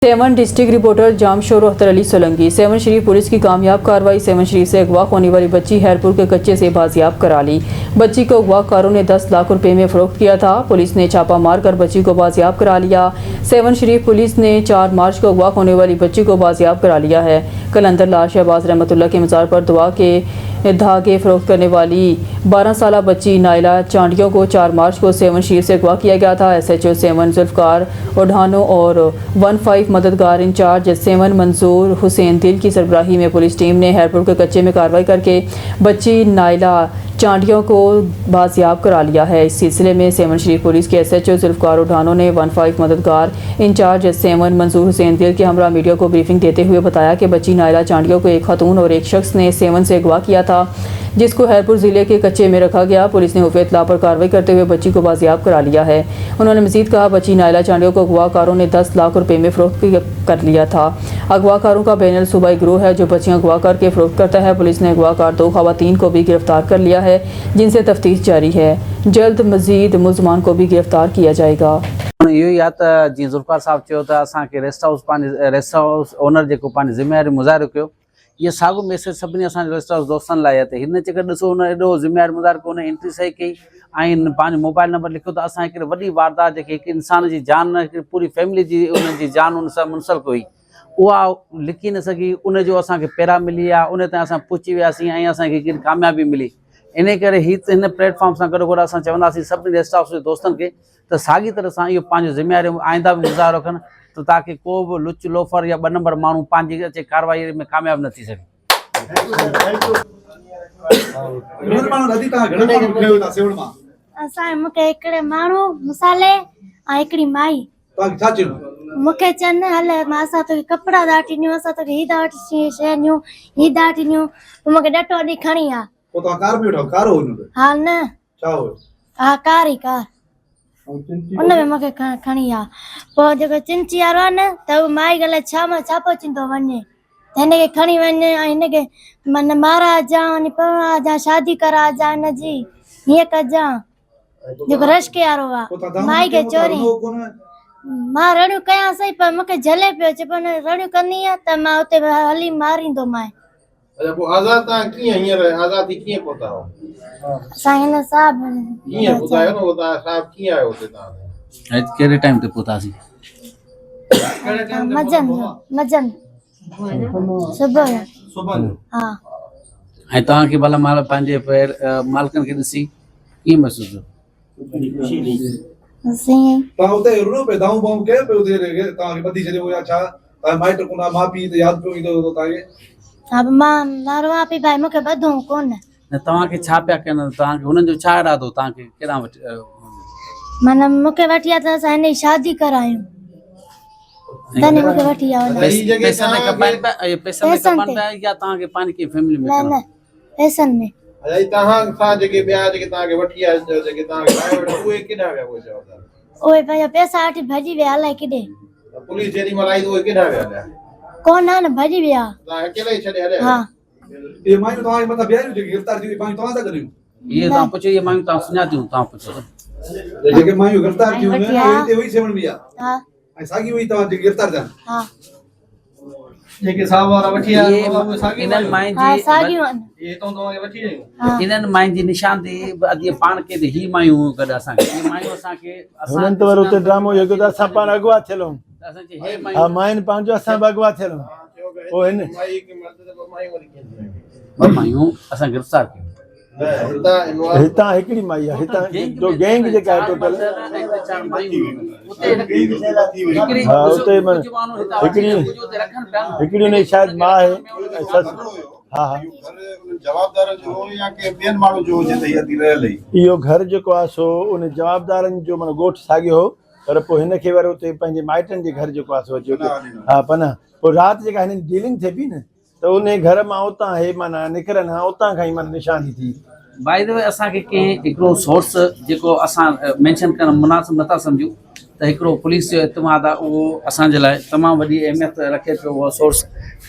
Seven district reporter Jamshoro Akhtar Ali Solanki. Sehwan Sharif police की कामयाब कार्रवाई। सेवन शरीफ से अगवा होने वाली बच्ची हैरपुर के कच्चे से बाजियाब करा ली। बच्ची को अगवाकारों ने 10 लाख रुपए में फरोख्त किया था। पुलिस ने छापा मारकर बच्ची को बाजियाब करा लिया। सेवन शरीफ पुलिस ने 4 मार्च को अगवा होने वाली बच्ची को बाजियाब करा लिया है। कलंदर लाल शहबाज रहमतुल्लाह के मज़ार पर दुआ के धागे फरोख्त करने वाली 12 साला बच्ची नाइला चांडियों को 4 मार्च को सेवन शरीफ से अगवा किया गया था। SHO सेवन जुल्फकार ओढ़ानो और 15 मददगार इंचार्ज सेवन मंजूर हुसैन दिल की सरबराही में पुलिस टीम ने हैरपुर के कच्चे में कार्रवाई करके बच्ची नाइला चांडियों को बाजियाब करा लिया है। इस सिलसिले में सेवन शरीफ पुलिस के SHO जुल्फकार ओढ़ानो ने 15 मददगार इंचार्ज सेवन मंजूर हुसैन दिल के हमरा मीडिया को ब्रीफिंग देते हुए बताया कि बच्ची नाइला चांडियों को एक खातून और एक शख्स ने सेवन से अगवा किया था, जिसको हैरपुर ज़िले के कच्चे में रखा गया। पुलिस ने हुफ़ इत्तला पर कार्रवाई करते हुए बच्ची को बाजियाब करा लिया है। उन्होंने मज़ीद कहा, बच्ची नाइला चांडियों को अगवाकारों ने 10 लाख रुपए में फ़रोख्त कर लिया था। अगवाकारों का बैनल सूबाई गिरोह है जो बच्चियाँ अगवा करके फ़रोख्त करता है। पुलिस ने अगवाकार 2 ख़वातीन को भी गिरफ्तार कर लिया है, जिनसे तफ्तीश जारी है। जल्द मज़ीद मुलज़मान को भी गिरफ्तार किया जाएगा। इहो या त जीअं ज़ुल्फ़कार साहब चयो त असांखे रेस्ट हाउस ओनर जेको पंहिंजी ज़िम्मेवारी मुज़ाहिरो कयो, इहो साॻियो मैसेज सभिनी असांजे रेस्ट हाउस दोस्तनि लाइ आहे त हिन चकर ॾिसो हुन एॾो ज़िम्मेवारी मुज़ाहिरो कयो, हुन एंट्री सही कई ऐं पंहिंजो मोबाइल नंबर लिखियो त असां हिकिड़ी वॾी वारदात जेके हिकु इंसान जी जान, हिकिड़ी पूरी फैमिली जी उन जी जान उन सां मुंसलिक हुई, उहा लिखी न सघी। उन जो असांखे पैरा मिली आहे, उन ताईं असां पहुची वियासीं ऐं असांखे हिकिड़ी कामयाबी मिली। इन करे हिन प्लेटफॉर्म सां गॾो गॾु असां चवंदासीं सभिनी रेस्ट हाउस जे दोस्तनि खे त साॻी तरह सां इहो पंहिंजो ज़िम्मेवारी आइंदा बि मुज़ाहिरो रखनि त ताकी को बि लुच लोफर या 2 नंबर माण्हू पंहिंजी अचे कार्रवाई में कामयाबु न थी सघे। असां मूंखे हिकिड़े माण्हू मिसाले ऐं हिकिड़ी माई मूंखे चवनि हल मां असां तोखे कपिड़ा था वठी ॾियूं, असां तोखे हीअ था वठी शइ ॾियूं, हीअ था वठी ॾियूं। मूंखे ॾटो ॾी खणी आ। हा न हा कार ई कार उनमें मूंखे खणी आ। पोइ जेको चिंची वारो आहे न त उहो माई ॻाल्हि छा मां छा पियो चिंतो वञे त हिनखे खणी वञे ऐं हिनखे मन मारा जा वञी पवा जा शादी करा जा हिनजी हीअं कजां। जेको रश्के वारो आहे माई खे चोरी मां रड़ियूं कयां सही पर मूंखे झले पियो अचे, पर रड़ियूं कंदी आहे त मां उते हली मारींदो माए। अच्छा पोइ आज़ाद तव्हां कीअं हींअर आज़ादी कीअं पहुता हो? असां हिन साहब कीअं ॿुधायो न, उहो साहब कीअं आयो हुते तव्हां? कहिड़े टाइम ते पहुतासीं? मजन सुबुह हा। ऐं तव्हांखे भला माल पंहिंजे मालिकनि खे ॾिसी कीअं महसूसु थियो? तव्हां उते रुनो पे दाऊ बाऊ के पे उते तव्हांखे ॿधी छॾियो या छा? तव्हां माइट कोन माउ पीउ त यादि पियो ईंदो तव्हांखे? हा मां मारवा पई भाई मूंखे ॿधो कोन। न तव्हांखे छा पिया कनि? तव्हांखे हुननि जो छा इरादो? तव्हांखे केॾां वठी माना मूंखे वठी आहे त असां हिन जी शादी करायूं तने मूंखे वठी आहे। पैसा न खपनि पिया या तव्हांखे पंहिंजी कंहिं फैमिली में? न न पैसनि में। अच्छा तव्हां सां जेके ॿिया जेके तव्हांखे वठी आहे जेके तव्हांखे लाइ उहे केॾा विया? उहे जवाबदार उहे पंहिंजा पैसा वठी भॼी विया अलाए किथे। पुलिस जेॾी महिल आई त उहे केॾा विया? कोन आहे न भॼी विया। तव्हां अकेले ई छॾे हलिया? हा ये मायूं तव्हांखे मथां बिहारियूं जेके गिरफ़्तार थी मायूं तव्हां सां गॾु? इहे तव्हां पुछो, इहे मायूं तव्हां सुञातियूं? तव्हां पुछो जेके मायूं गिरफ़्तार थियूं आहिनि हिते हुई सेवन में आहे हा ऐं साॻी हुई तव्हां जेके गिरफ़्तार थिया हा जेके साहब वारा वठी आया इन्हनि माइन हा जी साॻियूं आहिनि। ये तो तव्हांखे वठी आयूं? इन्हनि माइन जी निशानदेही अॼु पाण खे ही मायूं गॾु असांखे ही मायूं असांखे हुननि त वरी उते ड्रामो इहो कयो त असां पाण अॻुवा थियल आहियूं। असांखे हे हा मायूं माइन पंहिंजो असां बि अॻुवा थियल आहियूं। पोइ हिन माई के मर्द त माई वरी कीअं? ॿ मायूं असां गिरफ़्तार कयूं। हितां हिकिड़ी माई आहे, हितां जो गैंग जेका आहे टोटल हा उते हिकिड़ी हुनजी शायदि माउ आहे ऐं ससु। हा हा जवाबदार जो हो या के ॿियनि माण्हू जो हुजे त इहा थी रहियल ई? इहो घर जेको आहे सो उन जवाबदारनि जो माना ॻोठु साॻियो हो, पर पोइ हिनखे वरी उते पंहिंजे माइटनि जे घर जेको आहे सो अची हा पना पोइ राति जेका हिननि डीलिंग थिए पई न त उन घर मां उतां हे माना निकिरनि हा उतां खां ई माना निशानी थी। बाय द वे असांखे कंहिं हिकिड़ो सोर्स जेको असां मेंशन करणु मुनासिब नथा सम्झूं त हिकिड़ो पुलिस जो इतमाद आहे उहो असांजे लाइ तमामु वॾी अहमियत रखे पियो। उहो सोर्स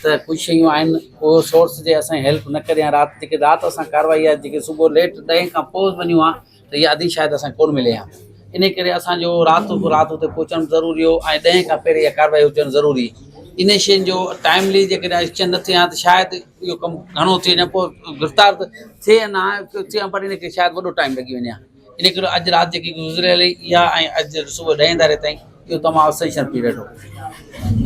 त कुझु शयूं आहिनि उहो सोर्स जे असांजी हेल्प न करे राति जेके राति असां कार्रवाई आहे जेके सुबुह लेट 10 खां पोइ वञूं आहे त इहा अधी शायदि असांखे कोन मिले हा। इन करे असांजो राति हुते पहुचणु ज़रूरी हो ऐं 10 खां पहिरीं इहा कार्रवाई हुजणु ज़रूरी। इन शयुनि जो टाइमली जेकॾहिं एक्शन न थिए हा त शायदि इहो कमु घणो थिए न पोइ गिरफ़्तार त थिए न थिए पर इन खे शायदि वॾो टाइम लॻी वञे हा। इन करे अॼु राति जेकी गुज़रियल हुई इहा ऐं अॼु सुबुह 10 तारीख़ ताईं इहो तमामु असेंशियल पीरियड हो।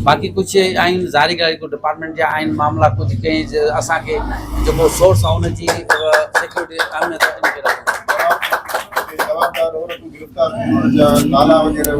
बाक़ी कुझु आहिनि ज़ारी ॻाल्हि को डिपार्टमेंट जा आहिनि मामला कुझु कंहिं असांखे जेको सोर्स आहे हुनजी सिक्योरिटी अहमियत इन खे रखूं। जवाबदार हो तू गिरफ्तार जा नाला वगैरह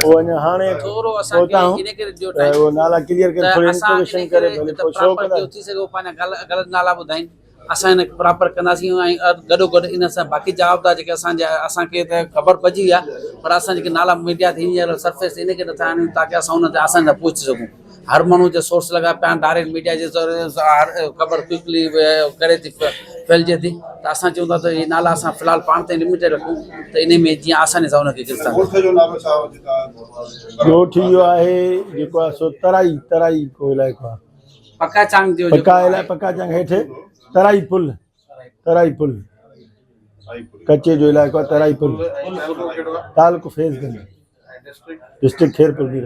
वो अञा हाणे थोरो पहुता असांखे हूं इन करे जो त वो नाला क्लियर करे थोड़ी इंट्रोगेशन करे भले पोइ शो कंदा थी सघे पंहिंजा ग़लति नाला ॿुधाइनि असां हिन प्रॉपर कंदासीं ऐं गॾोगॾु इन सां बाक़ी जवाबदार जेके असांखे त ख़बर पइजी विया पर असां जेके नाला मीडिया थी हींअर सरफेस इन करे नथा आणियूं ताकी असां हुन ते आसानी सां पहुची सघूं। हर माण्हू जो सोर्स लॻा पिया आहिनि डायरेक्ट मीडिया जे ख़बर क्विकली करे थी फैलिजे थी त असां चऊं था त इहे नाला असां फ़िलहालु पाण ताईं लिमिटेड रखूं त इन में जीअं आसानी सां हुनखे गिरफ़्तार ॻोठ जो नालो छा हो जेका ॻोठ इहो आहे जेको आहे सो तराई को इलाइक़ो आहे पक्का चांग जो पक्का चंग हेठि तराई पुल कच्चे जो इलाइक़ो आहे तराई पुल तालुको फैज़गंज डिस्ट्रिक्ट खेरपुर भी